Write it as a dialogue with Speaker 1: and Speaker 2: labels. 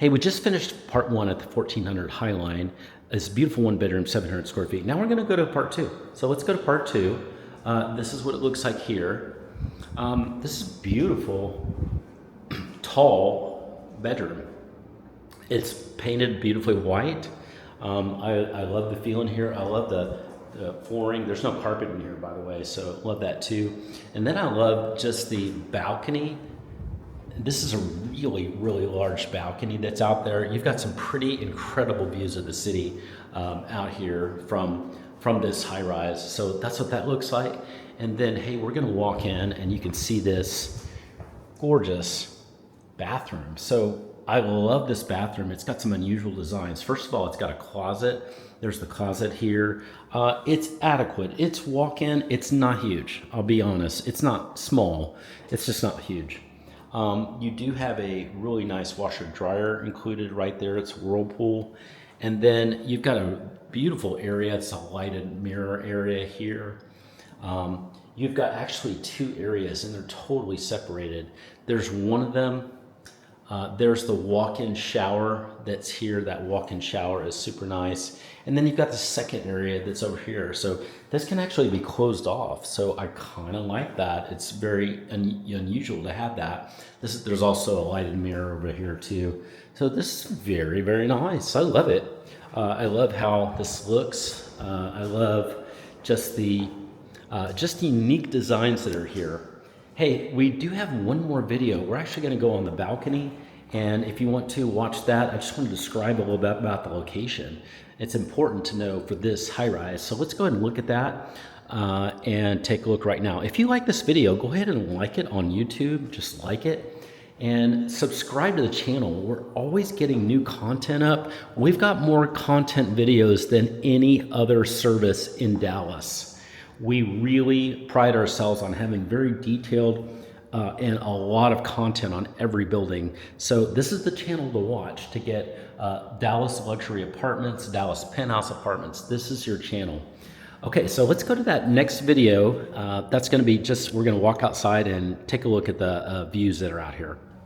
Speaker 1: Hey, we just finished part one at the 1400 Highline. It's a beautiful one bedroom, 700 square feet. Now we're gonna go to part two. So let's go to part two. This is what it looks like here. This is beautiful, tall bedroom. It's painted beautifully white. I love the feeling here. I love the flooring. There's no carpet in here, by the way, so love that too. And then I love just the balcony. This is a really, really large balcony that's out there. You've got some pretty incredible views of the city out here from this high rise. So that's what that looks like. And then, hey, we're gonna walk in and you can see this gorgeous bathroom. So I love this bathroom. It's got some unusual designs. First of all, it's got a closet. There's the closet here. It's adequate. It's walk-in. It's not huge. I'll be honest. It's not small. It's just not huge. You do have a really nice washer dryer included right there. It's Whirlpool. And then you've got a beautiful area. It's a lighted mirror area here. You've got actually two areas and they're totally separated. There's one of them. There's the walk-in shower that's here. That walk-in shower is super nice. And then you've got the second area that's over here. So this can actually be closed off. So I kind of like that. It's very unusual to have that. There's also a lighted mirror over here too. So this is very, very nice. I love it. I love how this looks. I love just the unique designs that are here. Hey, we do have one more video. We're actually going to go on the balcony, and if you want to watch that, I just want to describe a little bit about the location. It's important to know for this high rise. So let's go ahead and look at that and take a look right now. If you like this video, go ahead and like it on YouTube. Just like it and subscribe to the channel. We're always getting new content up. We've got more content videos than any other service in Dallas. We really pride ourselves on having very detailed and a lot of content on every building. So this is the channel to watch to get Dallas luxury apartments, Dallas penthouse apartments. This is your channel. Okay, so let's go to that next video. That's gonna be we're gonna walk outside and take a look at the views that are out here.